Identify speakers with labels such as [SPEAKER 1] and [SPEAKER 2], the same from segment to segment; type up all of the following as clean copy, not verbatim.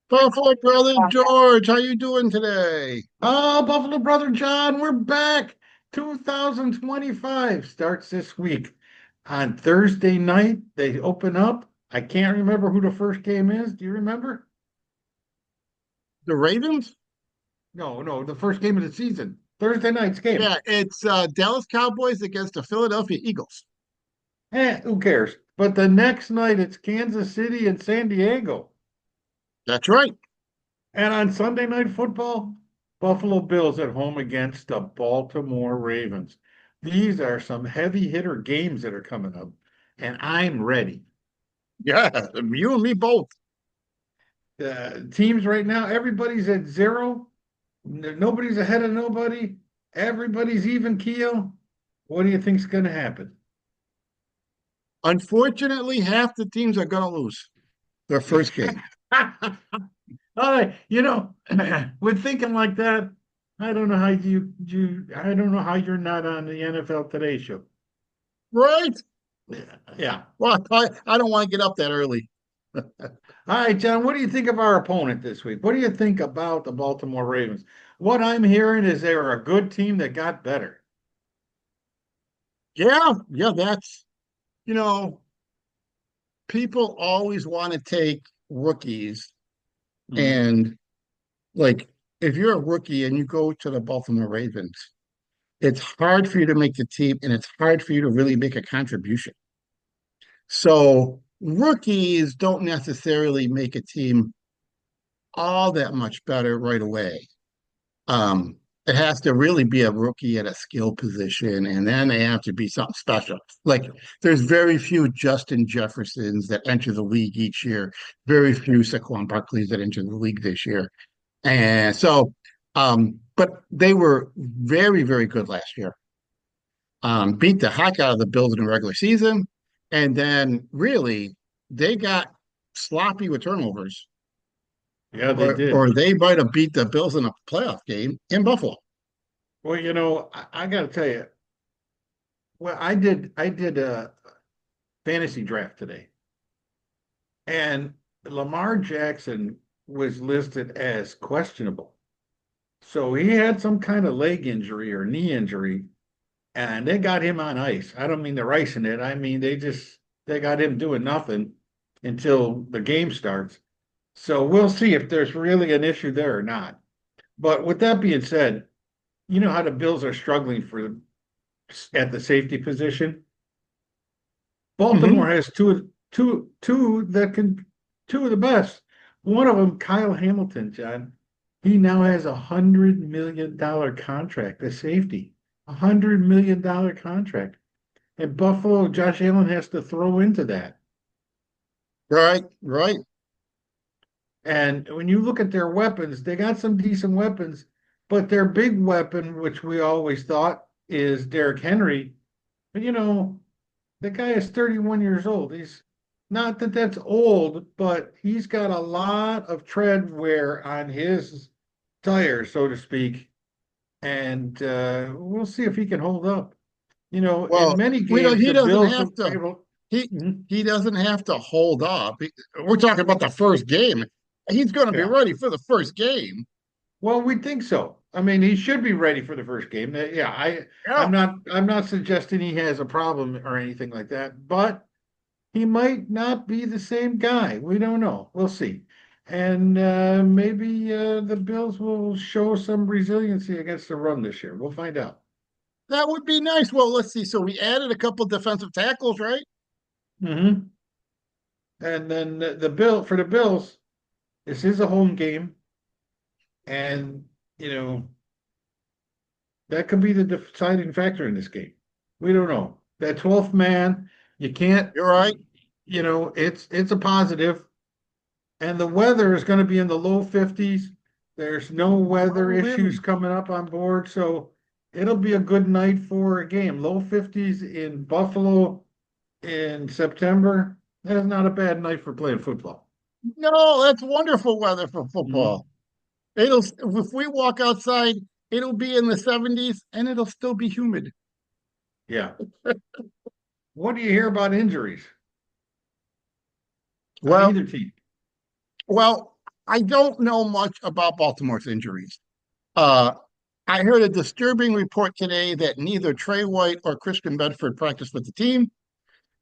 [SPEAKER 1] Buffalo brother George, how you doing today?
[SPEAKER 2] Oh, Buffalo Brother John, we're back. 2025 starts this week. On Thursday night, they open up. I can't remember who the first game is. Do you remember?
[SPEAKER 1] The Ravens?
[SPEAKER 2] No, no, the first game of the season. Thursday night's game.
[SPEAKER 1] Yeah, it's Dallas Cowboys against the Philadelphia Eagles.
[SPEAKER 2] Who cares? But the next night, it's Kansas City and San Diego.
[SPEAKER 1] That's right.
[SPEAKER 2] And on Sunday Night Football, Buffalo Bills at home against the Baltimore Ravens. These are some heavy hitter games that are coming up, and I'm ready.
[SPEAKER 1] Yeah, you and me both.
[SPEAKER 2] Teams right now, everybody's at zero. Nobody's ahead of nobody. Everybody's even keel. What do you think's going to happen?
[SPEAKER 1] Unfortunately, half the teams are gonna lose their first game.
[SPEAKER 2] You know, with thinking like that, I don't know how I don't know how you're not on the NFL Today show.
[SPEAKER 1] Right?
[SPEAKER 2] Yeah, yeah.
[SPEAKER 1] Well, I don't want to get up that early.
[SPEAKER 2] All right, John, what do you think of our opponent this week? What do you think about the Baltimore Ravens? What I'm hearing is they were a good team that got better.
[SPEAKER 1] Yeah, that's you know, people always want to take rookies
[SPEAKER 2] Mhm.
[SPEAKER 1] and like if you're a rookie and you go to the Baltimore Ravens, it's hard for you to make the team and it's hard for you to really make a contribution. So rookies don't necessarily make a team all that much better right away. Um, it has to really be a rookie at a skill position, and then they have to be something special. Like there's very few Justin Jeffersons that enter the league each year, very few Saquon Barkleys that enter the league this year. And so, but they were very, very good last year. Beat the heck out of the Bills in the regular season, and then really they got sloppy with turnovers,
[SPEAKER 2] Yeah, they
[SPEAKER 1] or
[SPEAKER 2] did.
[SPEAKER 1] they might have beat the Bills in a playoff game in Buffalo.
[SPEAKER 2] Well, I got to tell you, well, I did a fantasy draft today, and Lamar Jackson was listed as questionable. So he had some kind of leg injury or knee injury, and they got him on ice. I don't mean they're icing it. I mean they got him doing nothing until the game starts. So we'll see if there's really an issue there or not. But with that being said, you know how the Bills are struggling for at the safety position. Baltimore
[SPEAKER 1] Hmm.
[SPEAKER 2] has two that can two of the best. One of them, Kyle Hamilton, John. He now has $100 million contract, a safety, $100 million contract. And Buffalo, Josh Allen has to throw into that.
[SPEAKER 1] Right, right.
[SPEAKER 2] And when you look at their weapons, they got some decent weapons, but their big weapon, which we always thought is Derrick Henry, but the guy is 31 years old. He's not that that's old, but he's got a lot of tread wear on his tires, so to speak. And we'll see if he can hold up. In
[SPEAKER 1] Well,
[SPEAKER 2] many
[SPEAKER 1] we don't.
[SPEAKER 2] games,
[SPEAKER 1] He
[SPEAKER 2] the
[SPEAKER 1] doesn't
[SPEAKER 2] Bills
[SPEAKER 1] have
[SPEAKER 2] were
[SPEAKER 1] to.
[SPEAKER 2] able.
[SPEAKER 1] He
[SPEAKER 2] Mhm.
[SPEAKER 1] he doesn't have to hold up. We're talking about the first game. He's going to be
[SPEAKER 2] Yeah.
[SPEAKER 1] ready for the first game.
[SPEAKER 2] Well, we think so. I mean, he should be ready for the first game. Yeah,
[SPEAKER 1] Yeah.
[SPEAKER 2] I'm not suggesting he has a problem or anything like that, but he might not be the same guy. We don't know. We'll see. And maybe the Bills will show some resiliency against the run this year. We'll find out.
[SPEAKER 1] That would be nice. Well, let's see. So we added a couple defensive tackles, right?
[SPEAKER 2] Hmm. And then the Bill for the Bills, this is a home game, and you know that could be the deciding factor in this game. We don't know. That 12th man, you can't.
[SPEAKER 1] You're right.
[SPEAKER 2] It's a positive, and the weather is going to be in the low 50s. There's no weather
[SPEAKER 1] Well,
[SPEAKER 2] issues coming up on board, so it'll be a good night for a game. Low 50s in Buffalo in September. That is not a bad night for playing football.
[SPEAKER 1] no, that's wonderful weather for
[SPEAKER 2] Mhm.
[SPEAKER 1] football. It'll if we walk outside, it'll be in the 70s and it'll still be humid.
[SPEAKER 2] Yeah. What do you hear about injuries on
[SPEAKER 1] Well,
[SPEAKER 2] either team?
[SPEAKER 1] well. I don't know much about Baltimore's injuries. Uh, I heard a disturbing report today that neither Trey White or Christian Bedford practiced with the team,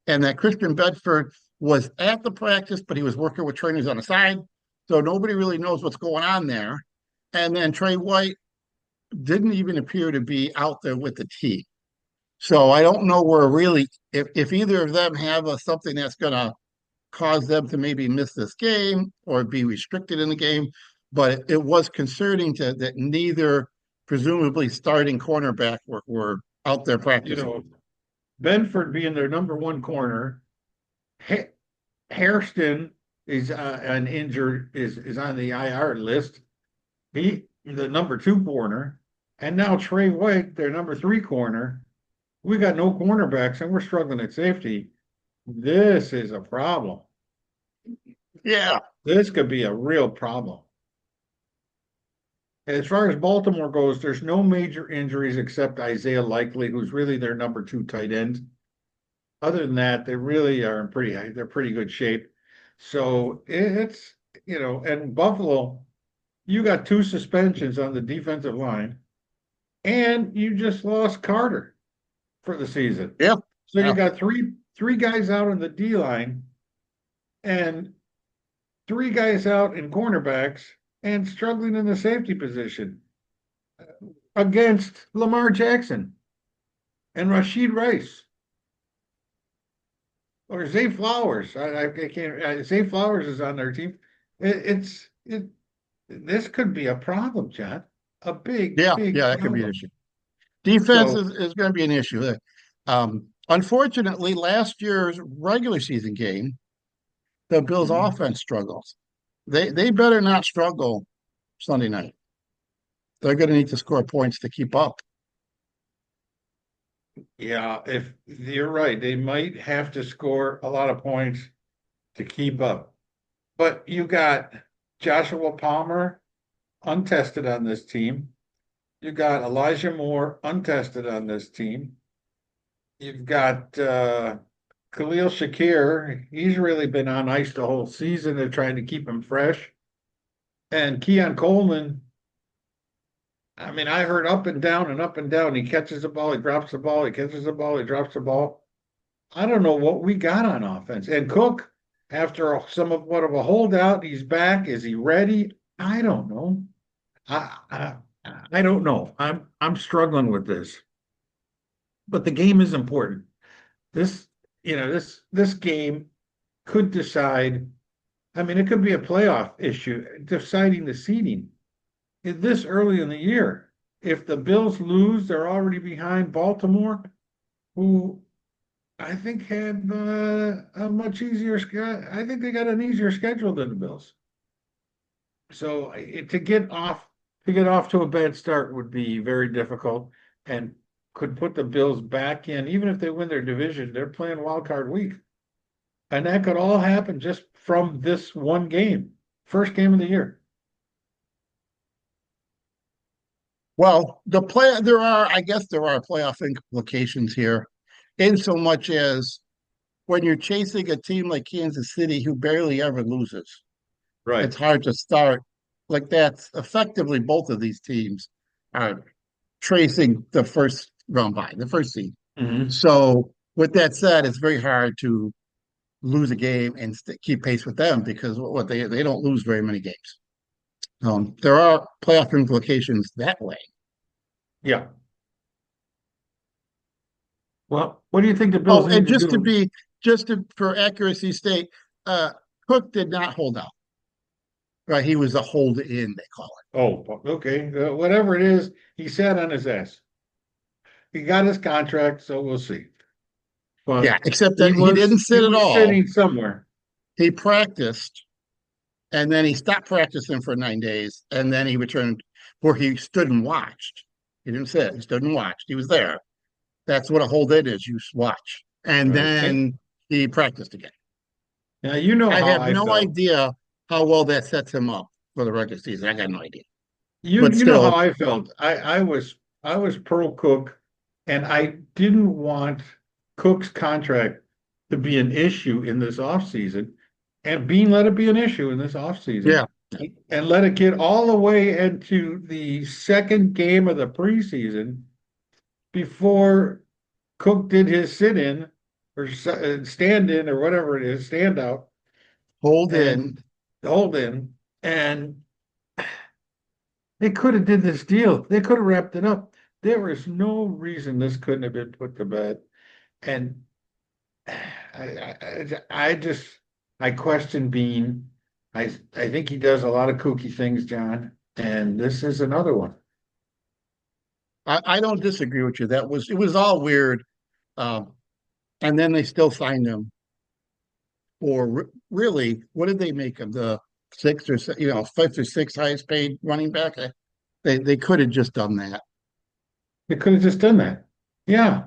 [SPEAKER 1] and that Christian Bedford was at the practice, but he was working with trainers on the side. So nobody really knows what's going on there. And then Trey White didn't even appear to be out there with the team. So I don't know where really, if either of them have something that's going to cause them to maybe miss this game or be restricted in the game. But it was concerning that neither presumably starting cornerback were out there
[SPEAKER 2] You
[SPEAKER 1] practicing.
[SPEAKER 2] know, Benford being their number one corner, ha Hairston is an injured is on the IR list. He the number two corner, and now Trey White, their number three corner. We got no cornerbacks, and we're struggling at safety. This is a problem.
[SPEAKER 1] Yeah.
[SPEAKER 2] This could be a real problem. As far as Baltimore goes, there's no major injuries except Isaiah Likely, who's really their number two tight end. Other than that, they really are in they're pretty good shape. So it's, and Buffalo, you got two suspensions on the defensive line, and you just lost Carter for the season.
[SPEAKER 1] Yeah.
[SPEAKER 2] So you
[SPEAKER 1] Yeah.
[SPEAKER 2] got three guys out on the D line and three guys out in cornerbacks and struggling in the safety position against Lamar Jackson and Rashid Rice or Zay Flowers. I can't. Zay Flowers is on their team. This could be a problem, John. A big,
[SPEAKER 1] Yeah.
[SPEAKER 2] big
[SPEAKER 1] Yeah. That could be an
[SPEAKER 2] problem.
[SPEAKER 1] issue. Defense
[SPEAKER 2] So,
[SPEAKER 1] is going to be an issue. Unfortunately, last year's regular season game, the Bills'
[SPEAKER 2] mhm.
[SPEAKER 1] offense struggles. They better not struggle Sunday night. They're going to need to score points to keep up.
[SPEAKER 2] Yeah, if you're right, they might have to score a lot of points to keep up. But you got Joshua Palmer untested on this team. You got Elijah Moore untested on this team. You've got Khalil Shakir. He's really been on ice the whole season. They're trying to keep him fresh. And Keon Coleman, I mean, I heard up and down and up and down. He catches the ball, he drops the ball, he catches the ball, he drops the ball. I don't know what we got on offense. And Cook, after somewhat of a holdout, he's back. Is he ready? I don't know. I, I I don't know. I'm struggling with this. But the game is important. This, this game could decide. I mean, it could be a playoff issue, deciding the seeding this early in the year. If the Bills lose, they're already behind Baltimore, who I think had a much easier schedule. I think they got an easier schedule than the Bills. So to get off to a bad start would be very difficult and could put the Bills back in. Even if they win their division, they're playing wild card week. And that could all happen just from this one game, first game of the year.
[SPEAKER 1] Well, I guess there are playoff implications here, in so much as when you're chasing a team like Kansas City who barely ever loses,
[SPEAKER 2] Right.
[SPEAKER 1] it's hard to start like that. Effectively, both of these teams are tracing the first round by the first seed.
[SPEAKER 2] Hmm.
[SPEAKER 1] So, with that said, it's very hard to lose a game and keep pace with them because what they don't lose very many games. There are playoff implications that way.
[SPEAKER 2] Yeah. Well, what do you think the
[SPEAKER 1] Oh,
[SPEAKER 2] Bills
[SPEAKER 1] and
[SPEAKER 2] need to do?
[SPEAKER 1] for accuracy's sake, uh, Cook did not hold out. Right, he was a hold in, they call it.
[SPEAKER 2] Oh, okay. Whatever it is, he sat on his ass. He got his contract, so we'll see.
[SPEAKER 1] Yeah,
[SPEAKER 2] But
[SPEAKER 1] except
[SPEAKER 2] he
[SPEAKER 1] that he
[SPEAKER 2] was
[SPEAKER 1] didn't
[SPEAKER 2] he
[SPEAKER 1] sit at
[SPEAKER 2] was
[SPEAKER 1] all.
[SPEAKER 2] sitting somewhere.
[SPEAKER 1] He practiced, and then he stopped practicing for 9 days, and then he returned where he stood and watched. He didn't sit; he stood and watched. He was there. That's what a hold in is. You watch, and
[SPEAKER 2] Okay.
[SPEAKER 1] then he practiced again.
[SPEAKER 2] Now you know
[SPEAKER 1] I
[SPEAKER 2] how
[SPEAKER 1] have
[SPEAKER 2] I
[SPEAKER 1] no
[SPEAKER 2] felt.
[SPEAKER 1] idea how well that sets him up for the regular season. I got no idea,
[SPEAKER 2] You
[SPEAKER 1] but
[SPEAKER 2] you know how
[SPEAKER 1] still,
[SPEAKER 2] I felt. I was pro Cook, and I didn't want Cook's contract to be an issue in this offseason, and Bean let it be an issue in this offseason.
[SPEAKER 1] yeah,
[SPEAKER 2] and let it get all the way into the second game of the preseason before Cook did his sit-in or stand-in or whatever it is, stand out
[SPEAKER 1] Hold in.
[SPEAKER 2] and hold in, and they could have did this deal. They could have wrapped it up. There is no reason this couldn't have been put to bed. And I just I question Bean. I think he does a lot of kooky things, John, and this is another one.
[SPEAKER 1] I don't disagree with you. It was all weird. Um, and then they still signed him for really, what did they make him? The sixth or fifth or sixth highest paid running back? They could have just done that.
[SPEAKER 2] They could have just done that. Yeah.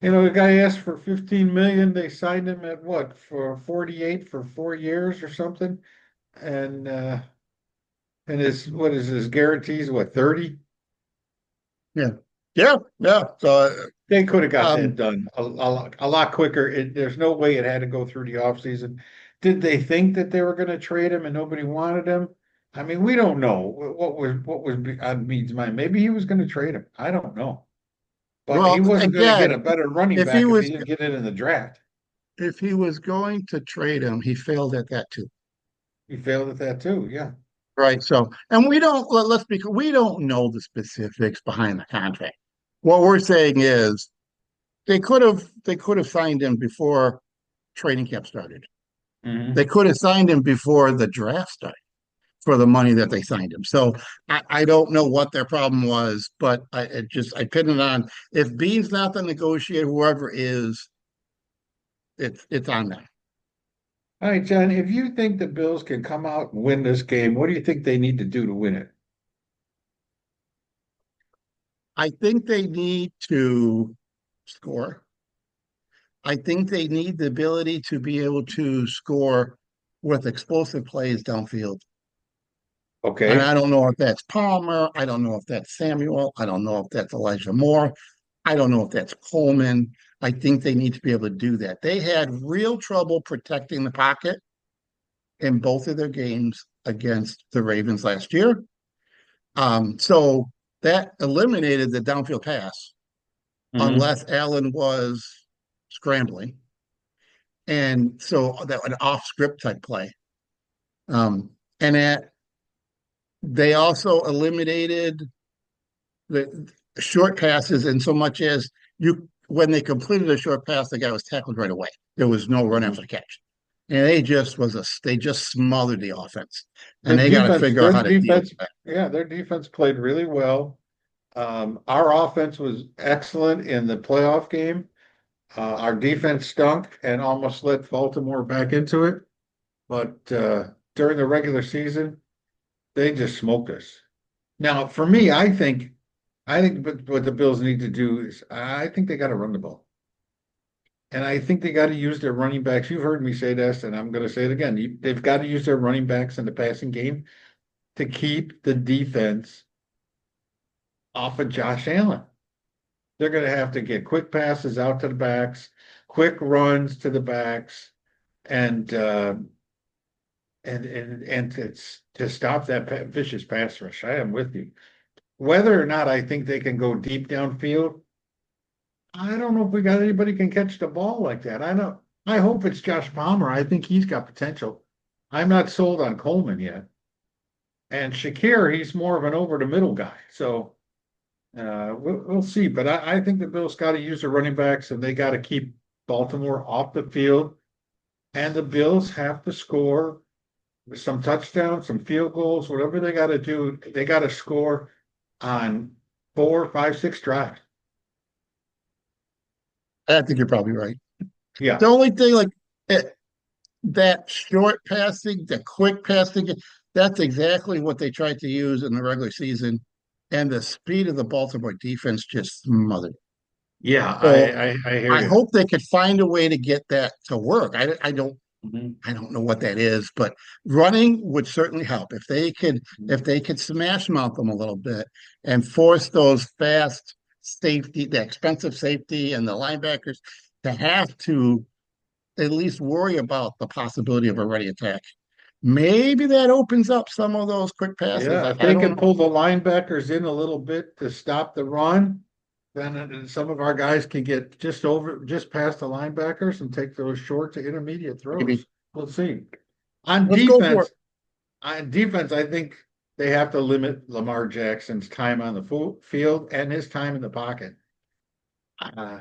[SPEAKER 2] The guy asked for 15 million. They signed him at what, for 48 for 4 years or something. And his what is his guarantees, what, 30?
[SPEAKER 1] Yeah. Yeah, yeah. So
[SPEAKER 2] They could have got that
[SPEAKER 1] um
[SPEAKER 2] done a lot quicker. There's no way it had to go through the offseason. Did they think that they were going to trade him and nobody wanted him? I mean, we don't know what was on Meade's mind. Maybe he was going to trade him. I don't know. But he
[SPEAKER 1] well,
[SPEAKER 2] wasn't going to get
[SPEAKER 1] again,
[SPEAKER 2] a better running
[SPEAKER 1] if he
[SPEAKER 2] back if he
[SPEAKER 1] was
[SPEAKER 2] didn't get it in the draft.
[SPEAKER 1] if he was going to trade him, he failed at that too.
[SPEAKER 2] He failed at that too. Yeah.
[SPEAKER 1] Right. So, and let's be, we don't know the specifics behind the contract. What we're saying is they could have signed him before training camp started. They
[SPEAKER 2] Hmm.
[SPEAKER 1] could have signed him before the draft started for the money that they signed him. So I don't know what their problem was, but I pin it on, if Bean's not the negotiator, whoever is, it's on them.
[SPEAKER 2] All right, John, if you think the Bills can come out and win this game, what do you think they need to do to win it?
[SPEAKER 1] I think they need to score. I think they need the ability to be able to score with explosive plays downfield. And
[SPEAKER 2] Okay.
[SPEAKER 1] I don't know if that's Palmer. I don't know if that's Samuel. I don't know if that's Elijah Moore. I don't know if that's Coleman. I think they need to be able to do that. They had real trouble protecting the pocket in both of their games against the Ravens last year. So that eliminated the downfield pass
[SPEAKER 2] Hmm.
[SPEAKER 1] unless Allen was scrambling. And so that an off script type play. Um, and that they also eliminated the short passes in so much as you when they completed a short pass, the guy was tackled right away. There was no run after the catch. And they just smothered the offense.
[SPEAKER 2] The
[SPEAKER 1] And they got to
[SPEAKER 2] defense,
[SPEAKER 1] figure out
[SPEAKER 2] their
[SPEAKER 1] how to deal with
[SPEAKER 2] defense,
[SPEAKER 1] that.
[SPEAKER 2] yeah, their defense played really well. Our offense was excellent in the playoff game. Our defense stunk and almost let Baltimore back into it. But during the regular season, they just smoked us. Now, for me, I think what the Bills need to do is I think they got to run the ball. And I think they got to use their running backs. You've heard me say this, and I'm going to say it again. They've got to use their running backs in the passing game to keep the defense off of Josh Allen. They're going to have to get quick passes out to the backs, quick runs to the backs, and to stop that vicious pass rush. I am with you. Whether or not I think they can go deep downfield, I don't know if we got anybody can catch the ball like that. I know. I hope it's Josh Palmer. I think he's got potential. I'm not sold on Coleman yet. And Shakir, he's more of an over the middle guy. So we'll see. But I think the Bills got to use their running backs and they got to keep Baltimore off the field. And the Bills have to score some touchdowns, some field goals, whatever they got to do. They got to score on 4, 5, 6 drives.
[SPEAKER 1] I think you're probably right.
[SPEAKER 2] Yeah.
[SPEAKER 1] The only thing, like it, that short passing, the quick passing, that's exactly what they tried to use in the regular season. And the speed of the Baltimore defense just smothered.
[SPEAKER 2] Yeah,
[SPEAKER 1] So
[SPEAKER 2] I hear
[SPEAKER 1] I
[SPEAKER 2] you.
[SPEAKER 1] hope they could find a way to get that to work.
[SPEAKER 2] Mhm.
[SPEAKER 1] I don't know what that is, but running would certainly help if they could smash mount them a little bit and force those fast safety, the expensive safety and the linebackers to have to at least worry about the possibility of a ready attack. maybe that opens up some of those quick passes.
[SPEAKER 2] Yeah, if
[SPEAKER 1] I
[SPEAKER 2] they
[SPEAKER 1] don't
[SPEAKER 2] can
[SPEAKER 1] know.
[SPEAKER 2] pull the linebackers in a little bit to stop the run, then some of our guys can get just past the linebackers and take those short to intermediate
[SPEAKER 1] Maybe
[SPEAKER 2] throws. We'll see. On
[SPEAKER 1] let's go for it.
[SPEAKER 2] defense, I think they have to limit Lamar Jackson's time on the field and his time in the pocket. Uh,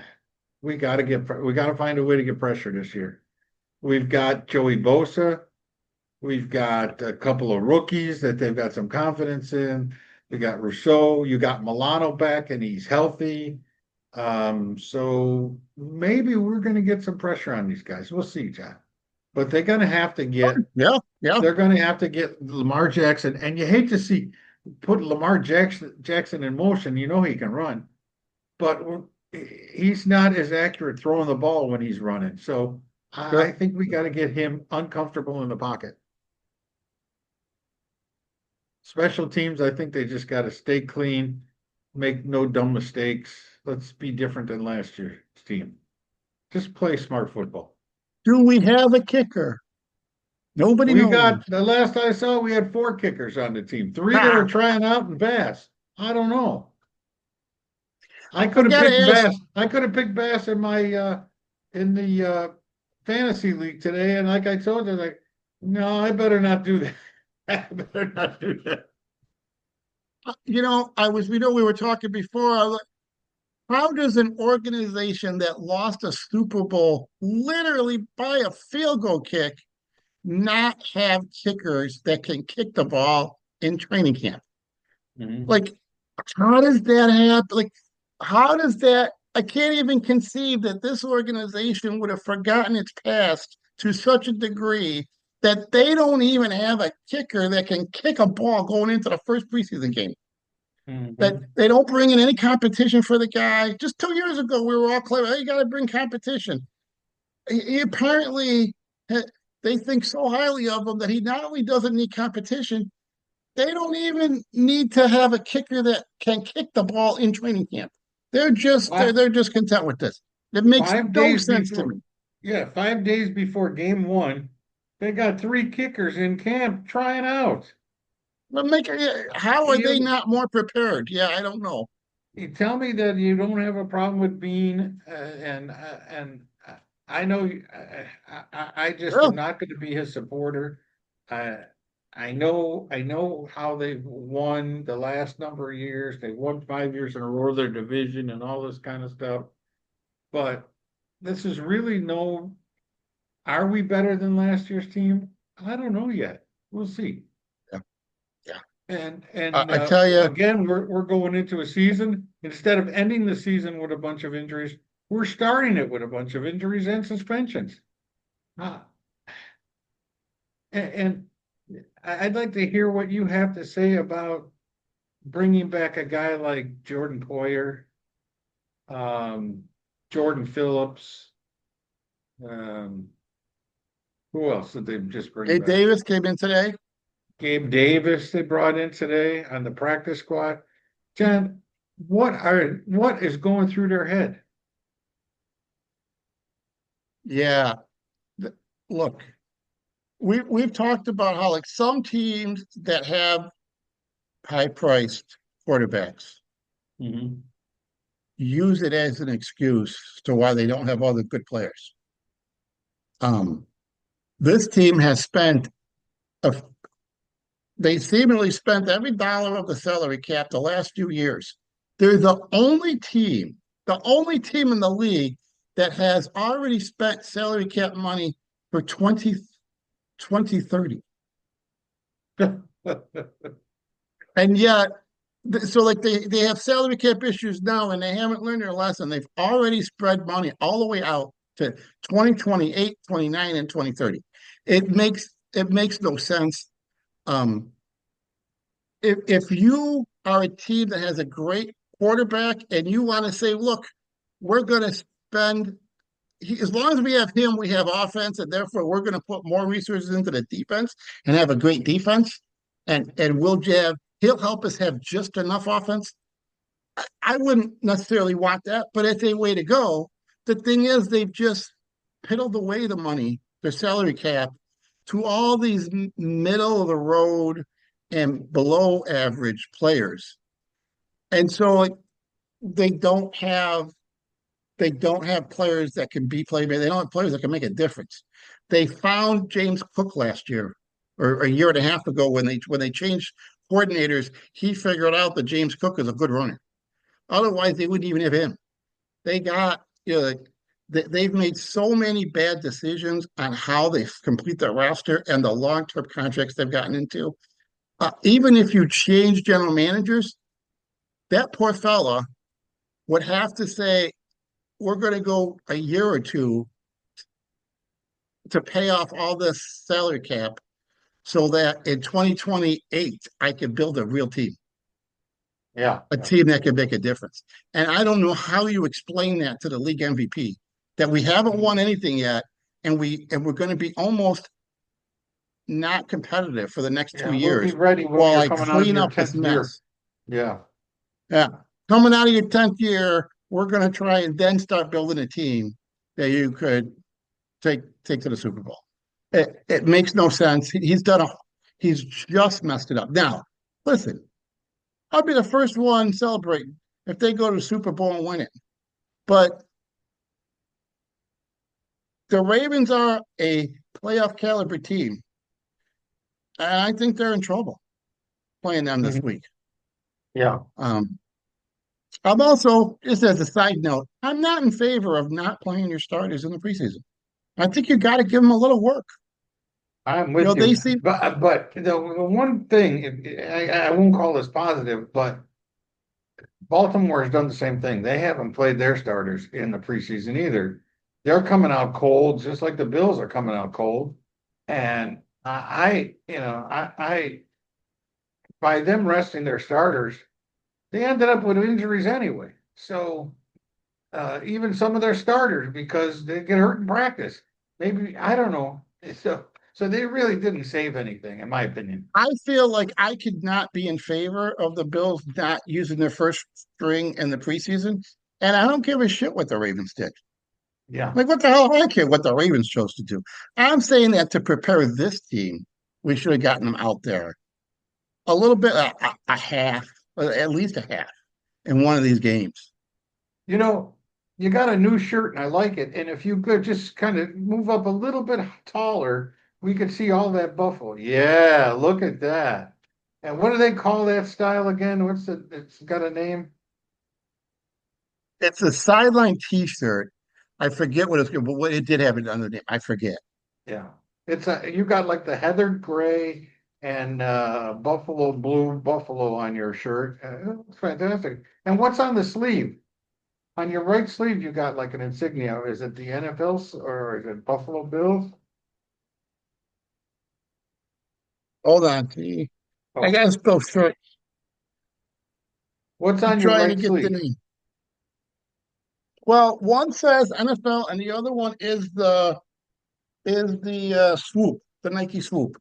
[SPEAKER 2] we got to find a way to get pressure this year. We've got Joey Bosa. We've got a couple of rookies that they've got some confidence in. We got Rousseau. You got Milano back and he's healthy. So maybe we're going to get some pressure on these guys. We'll see, John. But
[SPEAKER 1] Yeah, yeah.
[SPEAKER 2] they're going to have to get Lamar Jackson. And you hate to see put Lamar Jackson in motion. You know he can run, but he's not as accurate throwing the ball when he's running. So I
[SPEAKER 1] Sure.
[SPEAKER 2] think we got to get him uncomfortable in the pocket. Special teams, I think they just got to stay clean, make no dumb mistakes. Let's be different than last year's team. Just play smart football.
[SPEAKER 1] Do we have a kicker? Nobody
[SPEAKER 2] We
[SPEAKER 1] knows.
[SPEAKER 2] got the last I saw, we had 4 kickers on the team, 3 that are
[SPEAKER 1] Ha!
[SPEAKER 2] trying out and Bass. I don't know.
[SPEAKER 1] I gotta ask.
[SPEAKER 2] I could have picked Bass in my in the fantasy league today, and like I told you, like, no, I better not do that. I better not do that.
[SPEAKER 1] We were talking before. How does an organization that lost a Super Bowl literally by a field goal kick not have kickers that can kick the ball in training camp?
[SPEAKER 2] Mhm.
[SPEAKER 1] Like, how does that happen? Like, how does that? I can't even conceive that this organization would have forgotten its past to such a degree that they don't even have a kicker that can kick a ball going into the first preseason game. That
[SPEAKER 2] Mhm.
[SPEAKER 1] they don't bring in any competition for the guy. Just 2 years ago, we were all clever. Hey, you got to bring competition. He apparently, they think so highly of him that he not only doesn't need competition, they don't even need to have a kicker that can kick the ball in training camp.
[SPEAKER 2] Fi-
[SPEAKER 1] They're just content with this. It makes
[SPEAKER 2] Five
[SPEAKER 1] no
[SPEAKER 2] days
[SPEAKER 1] sense to
[SPEAKER 2] before,
[SPEAKER 1] me.
[SPEAKER 2] yeah, 5 days before game one, they got 3 kickers in camp trying out.
[SPEAKER 1] But how are they
[SPEAKER 2] You
[SPEAKER 1] not more prepared? Yeah, I don't know.
[SPEAKER 2] you tell me that you don't have a problem with Bean, and I know I just am
[SPEAKER 1] Well,
[SPEAKER 2] not going to be his supporter. Uh, I know how they've won the last number of years. They won 5 years in a row of their division and all this kind of stuff. But this is really no. Are we better than last year's team? I don't know yet. We'll see.
[SPEAKER 1] yeah, yeah.
[SPEAKER 2] And
[SPEAKER 1] I tell you,
[SPEAKER 2] again, we're going into a season. Instead of ending the season with a bunch of injuries, we're starting it with a bunch of injuries and suspensions. Uh, and I'd like to hear what you have to say about bringing back a guy like Jordan Poyer, um, Jordan Phillips. Um, who else did they just bring
[SPEAKER 1] Gabe
[SPEAKER 2] back?
[SPEAKER 1] Davis came in today.
[SPEAKER 2] Gabe Davis they brought in today on the practice squad. John, what is going through their head?
[SPEAKER 1] Yeah, look, we've talked about how like some teams that have high priced quarterbacks
[SPEAKER 2] Mhm.
[SPEAKER 1] use it as an excuse to why they don't have other good players. Um, this team has spent a, they seemingly spent every dollar of the salary cap the last few years. They're the only team in the league that has already spent salary cap money for 2030. And yet, so like they have salary cap issues now and they haven't learned their lesson. They've already spread money all the way out to 2028, 29, and 2030. It makes no sense. Um, if you are a team that has a great quarterback and you want to say, look, we're going to spend as long as we have him, we have offense, and therefore we're going to put more resources into the defense and have a great defense, and he'll help us have just enough offense. I wouldn't necessarily want that, but it's a way to go. The thing is, they've just piddled away the money, their salary cap, to all these middle of the road and below average players. And so like, they don't have they don't have players that can be playmakers. They don't have players that can make a difference. They found James Cook last year or a year and a half ago when they changed coordinators. He figured out that James Cook is a good runner. Otherwise, they wouldn't even have him. They got like, they've made so many bad decisions on how they complete their roster and the long-term contracts they've gotten into. Even if you change general managers, that poor fella would have to say, we're going to go a year or two to pay off all this salary cap so that in 2028, I can build a real team,
[SPEAKER 2] Yeah.
[SPEAKER 1] a
[SPEAKER 2] Yeah.
[SPEAKER 1] team that can make a difference. And I don't know how you explain that to the league MVP that we haven't won anything yet, and we're going to be almost not competitive for the next two
[SPEAKER 2] Yeah. We'll be
[SPEAKER 1] years
[SPEAKER 2] ready when
[SPEAKER 1] while
[SPEAKER 2] you're
[SPEAKER 1] I
[SPEAKER 2] coming out of
[SPEAKER 1] clean
[SPEAKER 2] your
[SPEAKER 1] up this
[SPEAKER 2] 10th year.
[SPEAKER 1] mess.
[SPEAKER 2] Yeah.
[SPEAKER 1] Yeah. Coming out of your 10th year, we're going to try and then start building a team that you could take to the Super Bowl. It makes no sense. He's just messed it up. Now, listen, I'll be the first one celebrating if they go to the Super Bowl and win it. But the Ravens are a playoff caliber team, and I think they're in trouble playing them this
[SPEAKER 2] Mhm.
[SPEAKER 1] week.
[SPEAKER 2] Yeah.
[SPEAKER 1] Um, I'm also, just as a side note, I'm not in favor of not playing your starters in the preseason. I think you got to give them a little work.
[SPEAKER 2] I'm
[SPEAKER 1] You know,
[SPEAKER 2] with
[SPEAKER 1] they
[SPEAKER 2] you,
[SPEAKER 1] seem
[SPEAKER 2] but the one thing I won't call this positive, but Baltimore has done the same thing. They haven't played their starters in the preseason either. They're coming out cold, just like the Bills are coming out cold. And I by them resting their starters, they ended up with injuries anyway. So even some of their starters, because they get hurt in practice, maybe I don't know. So they really didn't save anything, in my opinion.
[SPEAKER 1] I feel like I could not be in favor of the Bills not using their first string in the preseason, and I don't give a shit what the Ravens did.
[SPEAKER 2] Yeah.
[SPEAKER 1] Like, what the hell? I don't care what the Ravens chose to do. I'm saying that to prepare this team, we should have gotten them out there a little bit, a half, at least a half in one of these games.
[SPEAKER 2] You know, you got a new shirt and I like it. And if you could just kind of move up a little bit taller, we could see all that buffalo. Yeah, look at that. And what do they call that style again? It's got a name?
[SPEAKER 1] It's a sideline T-shirt. I forget what it's, but what it did have it under name. I forget.
[SPEAKER 2] Yeah. You got like the heathered gray and buffalo blue buffalo on your shirt. It's fantastic. And what's on the sleeve? On your right sleeve, you got like an insignia. Is it the NFL's or is it Buffalo Bills?
[SPEAKER 1] Hold on, see, I
[SPEAKER 2] Oh,
[SPEAKER 1] gotta spell shirt.
[SPEAKER 2] what's
[SPEAKER 1] I'm
[SPEAKER 2] on your
[SPEAKER 1] trying to
[SPEAKER 2] right
[SPEAKER 1] get the
[SPEAKER 2] sleeve?
[SPEAKER 1] name. Well, one says NFL, and the other one is the swoop, the Nike swoop,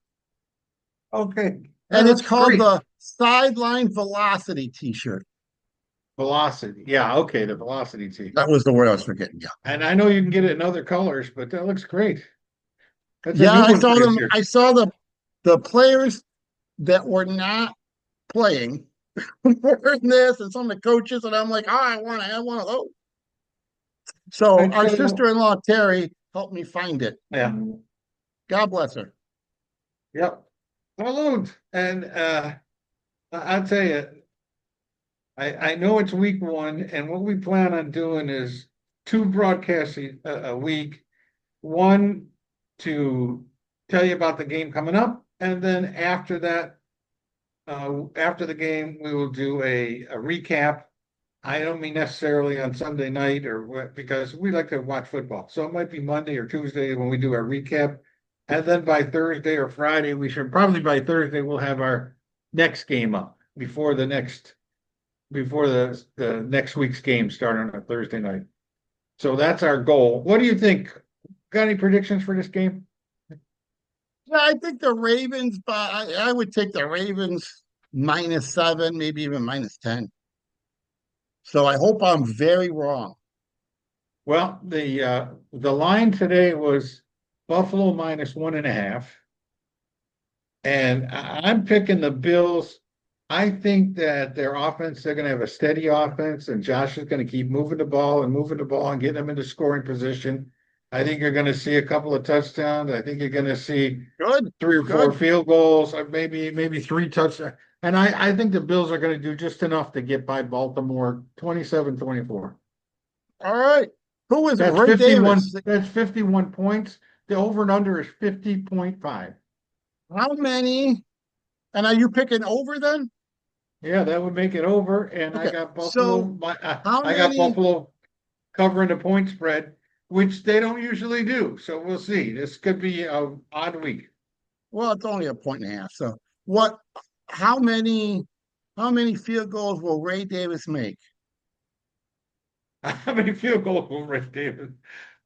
[SPEAKER 2] Okay,
[SPEAKER 1] and
[SPEAKER 2] that
[SPEAKER 1] it's
[SPEAKER 2] looks
[SPEAKER 1] called
[SPEAKER 2] great.
[SPEAKER 1] the Sideline Velocity T-shirt.
[SPEAKER 2] Velocity. Yeah, okay, the velocity tee.
[SPEAKER 1] That was the word I was forgetting. Yeah,
[SPEAKER 2] And I know you can get it in other colors, but that looks great. That's a
[SPEAKER 1] yeah.
[SPEAKER 2] new
[SPEAKER 1] I
[SPEAKER 2] one
[SPEAKER 1] saw
[SPEAKER 2] for this
[SPEAKER 1] them.
[SPEAKER 2] year.
[SPEAKER 1] I saw the players that were not playing wearing this, and some of the coaches, and I'm like, oh, I want to have one of those. So
[SPEAKER 2] I
[SPEAKER 1] our
[SPEAKER 2] tell you,
[SPEAKER 1] sister-in-law Terry helped me find it.
[SPEAKER 2] yeah,
[SPEAKER 1] God bless her.
[SPEAKER 2] yep. Balloons. And I'll tell you, I know it's week one, and what we plan on doing is two broadcasts a week. One to tell you about the game coming up, and then after that, after the game, we will do a recap. I don't mean necessarily on Sunday night because we like to watch football. So it might be Monday or Tuesday when we do our recap. And then by Thursday or Friday, we should probably by Thursday, we'll have our next game up before the next week's game start on a Thursday night. So that's our goal. What do you think? Got any predictions for this game?
[SPEAKER 1] Yeah, I think the Ravens, but I would take the Ravens -7, maybe even -10. So I hope I'm very wrong.
[SPEAKER 2] Well, the line today was Buffalo -1.5. And I'm picking the Bills. I think that their offense, they're going to have a steady offense, and Josh is going to keep moving the ball and moving the ball and getting them into scoring position. I think you're going to see a couple of touchdowns. I think you're going to see
[SPEAKER 1] Good,
[SPEAKER 2] three or four
[SPEAKER 1] good.
[SPEAKER 2] field goals, or maybe three touchdowns. And I think the Bills are going to do just enough to get by Baltimore 27-24.
[SPEAKER 1] All right. Who is it?
[SPEAKER 2] That's
[SPEAKER 1] Ray
[SPEAKER 2] 51,
[SPEAKER 1] Davis.
[SPEAKER 2] that's 51 points. The over and under is 50.5.
[SPEAKER 1] How many? And are you picking over then?
[SPEAKER 2] Yeah, that would make it over. And I
[SPEAKER 1] Okay.
[SPEAKER 2] got Buffalo.
[SPEAKER 1] So how
[SPEAKER 2] I got
[SPEAKER 1] many?
[SPEAKER 2] Buffalo covering the point spread, which they don't usually do. So we'll see. This could be a odd week.
[SPEAKER 1] Well, it's only a point and a half. So what? How many? How many field goals will Ray Davis make?
[SPEAKER 2] How many field goals will Rick Davis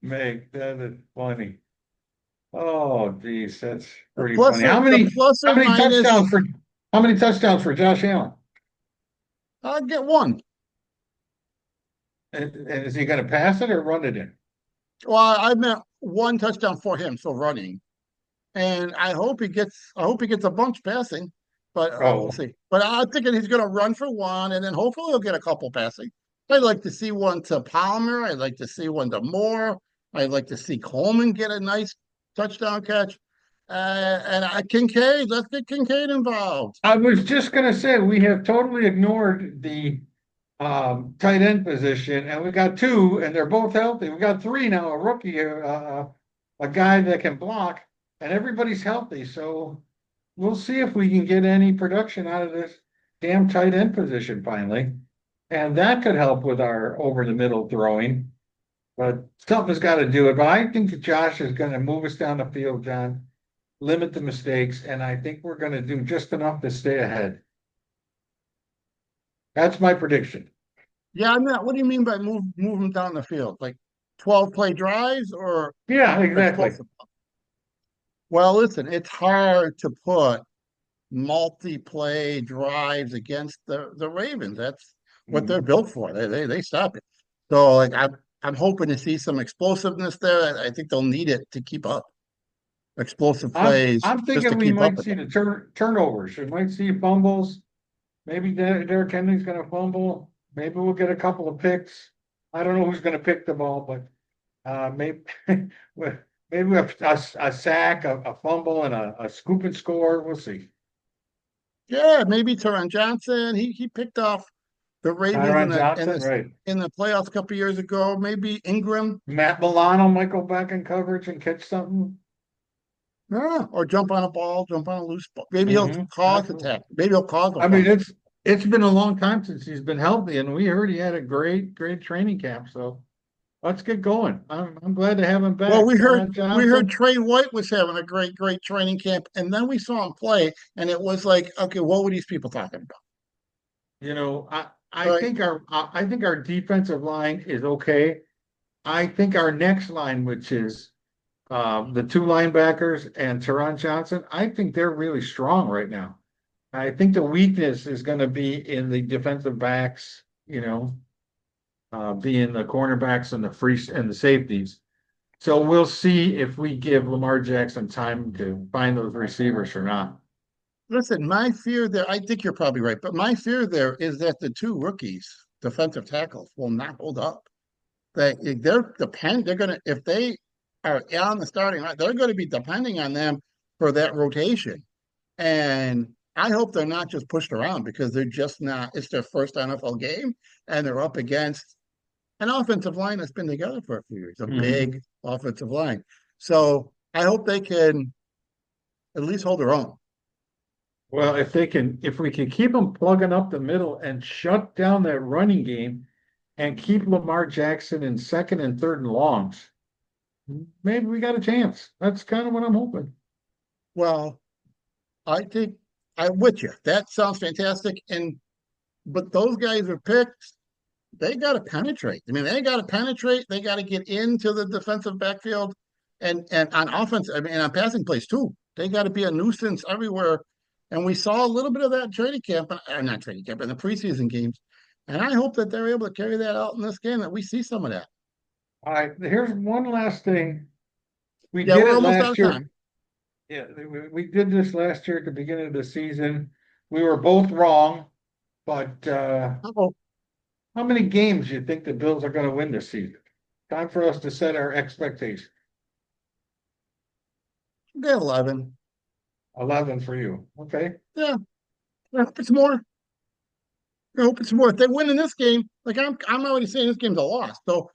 [SPEAKER 2] make? That is funny. Oh, geez, that's pretty funny.
[SPEAKER 1] The plus
[SPEAKER 2] How
[SPEAKER 1] or
[SPEAKER 2] many
[SPEAKER 1] minus.
[SPEAKER 2] touchdowns for how many touchdowns for Josh Allen?
[SPEAKER 1] I'll get one.
[SPEAKER 2] And is he going to pass it or run it in?
[SPEAKER 1] Well, I meant one touchdown for him, so running. And I hope he gets. I hope he gets a bunch passing, but we'll
[SPEAKER 2] Oh,
[SPEAKER 1] see. But I'm thinking he's going to run for one, and then hopefully he'll get a couple passing. I'd like to see one to Palmer. I'd like to see one to Moore. I'd like to see Coleman get a nice touchdown catch. And Kincaid, let's get Kincaid involved.
[SPEAKER 2] I was just going to say we have totally ignored the tight end position, and we got two, and they're both healthy. We got three now, a rookie, a guy that can block, and everybody's healthy. So we'll see if we can get any production out of this damn tight end position finally. And that could help with our over the middle throwing. But something's got to do it. But I think that Josh is going to move us down the field, John, limit the mistakes, and I think we're going to do just enough to stay ahead. That's my prediction.
[SPEAKER 1] Yeah, I'm not. What do you mean by move him down the field? Like 12 play drives or
[SPEAKER 2] Yeah, exactly.
[SPEAKER 1] explosive? Well, listen, it's hard to put multi-play drives against the Ravens. That's what they're
[SPEAKER 2] Mhm.
[SPEAKER 1] built for. They stop it. So like I'm hoping to see some explosiveness there. I think they'll need it to keep up explosive plays
[SPEAKER 2] I'm
[SPEAKER 1] just to
[SPEAKER 2] thinking we
[SPEAKER 1] keep up
[SPEAKER 2] might
[SPEAKER 1] with
[SPEAKER 2] see
[SPEAKER 1] them.
[SPEAKER 2] the turnovers. We might see fumbles. Maybe Derrick Henry's going to fumble. Maybe we'll get a couple of picks. I don't know who's going to pick the ball, but maybe maybe a sack, a fumble, and a scoop and score. We'll see.
[SPEAKER 1] Yeah, maybe Teron Johnson. He picked off the Ravens
[SPEAKER 2] Tyron Johnson, right?
[SPEAKER 1] in the playoffs a couple years ago. Maybe Ingram.
[SPEAKER 2] Matt Milano might go back in coverage and catch something.
[SPEAKER 1] Yeah, or jump on a ball, jump on a loose ball. Maybe he'll cause a
[SPEAKER 2] Absolutely.
[SPEAKER 1] tackle. Maybe he'll cause a
[SPEAKER 2] I mean,
[SPEAKER 1] fumble.
[SPEAKER 2] it's been a long time since he's been healthy, and we heard he had a great training camp. So let's get going. I'm glad to have him
[SPEAKER 1] Well,
[SPEAKER 2] back. Tyron
[SPEAKER 1] we heard
[SPEAKER 2] Johnson.
[SPEAKER 1] Trey White was having a great training camp, and then we saw him play, and it was like, okay, what were these people talking about?
[SPEAKER 2] You know,
[SPEAKER 1] All right.
[SPEAKER 2] I think our defensive line is okay. I think our next line, which is the two linebackers and Teron Johnson, I think they're really strong right now. I think the weakness is going to be in the defensive backs, being the cornerbacks and the safeties. So we'll see if we give Lamar Jackson time to find those receivers or not.
[SPEAKER 1] Listen, my fear there, I think you're probably right, but my fear there is that the two rookies, defensive tackles, will not hold up. They're gonna if they are on the starting line, they're gonna be depending on them for that rotation. And I hope they're not just pushed around because they're just not, it's their first NFL game and they're up against an offensive line that's been together for a few years, a
[SPEAKER 2] Mhm.
[SPEAKER 1] big offensive line. So I hope they can at least hold their own.
[SPEAKER 2] Well, if we can keep them plugging up the middle and shut down that running game and keep Lamar Jackson in second and third and longs, maybe we got a chance. That's kind of what I'm hoping.
[SPEAKER 1] Well, I think I'm with you. That sounds fantastic. And but those guys are picked. They got to penetrate. I mean, they got to penetrate. They got to get into the defensive backfield, and on offense. I mean, on passing plays too. They got to be a nuisance everywhere. And we saw a little bit of that training camp, not training camp, in the preseason games. And I hope that they're able to carry that out in this game. That we see some of that.
[SPEAKER 2] All right, here's one last thing. We
[SPEAKER 1] Yeah,
[SPEAKER 2] did
[SPEAKER 1] we're
[SPEAKER 2] it
[SPEAKER 1] almost out
[SPEAKER 2] last
[SPEAKER 1] of
[SPEAKER 2] year.
[SPEAKER 1] time.
[SPEAKER 2] Yeah, we did this last year at the beginning of the season. We were both wrong, but
[SPEAKER 1] Oh,
[SPEAKER 2] how many games do you think the Bills are going to win this season? Time for us to set our expectations.
[SPEAKER 1] get 11.
[SPEAKER 2] 11 for you. Okay.
[SPEAKER 1] Yeah, I hope it's more. I hope it's more. If they win in this game, like I'm already saying this game's a loss. So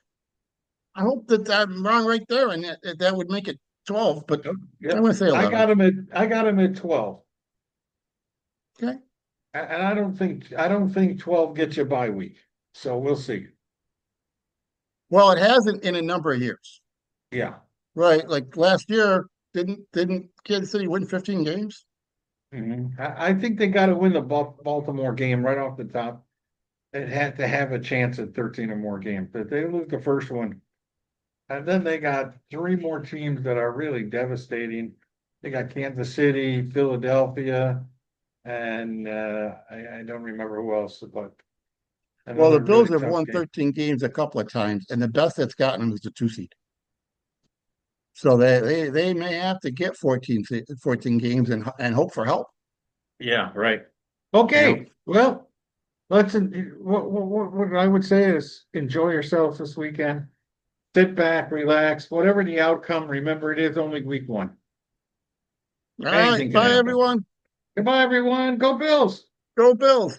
[SPEAKER 1] I hope that I'm wrong right there, and that would make it 12. But I'm
[SPEAKER 2] Yep.
[SPEAKER 1] going to say 11.
[SPEAKER 2] I got him at 12.
[SPEAKER 1] Okay.
[SPEAKER 2] And I don't think 12 gets you a bye week. So we'll see.
[SPEAKER 1] Well, it hasn't in a number of years,
[SPEAKER 2] Yeah.
[SPEAKER 1] right? Like last year, didn't Kansas City win 15 games?
[SPEAKER 2] I think they got to win the Baltimore game right off the top. It had to have a chance at 13 or more games. But they lose the first one. And then they got three more teams that are really devastating. They got Kansas City, Philadelphia, and I don't remember who else, but
[SPEAKER 1] Well, the
[SPEAKER 2] another
[SPEAKER 1] Bills
[SPEAKER 2] really
[SPEAKER 1] have
[SPEAKER 2] tough
[SPEAKER 1] won
[SPEAKER 2] game.
[SPEAKER 1] 13 games a couple of times, and the best that's gotten them is the two seed. So they may have to get 14 games and hope for help.
[SPEAKER 2] Yeah, right.
[SPEAKER 1] You know,
[SPEAKER 2] Okay. Well, what I would say is enjoy yourselves this weekend. Sit back, relax. Whatever the outcome, remember it is only week one.
[SPEAKER 1] all right,
[SPEAKER 2] Anything can
[SPEAKER 1] bye
[SPEAKER 2] happen.
[SPEAKER 1] everyone.
[SPEAKER 2] Goodbye, everyone. Go Bills.
[SPEAKER 1] Go Bills.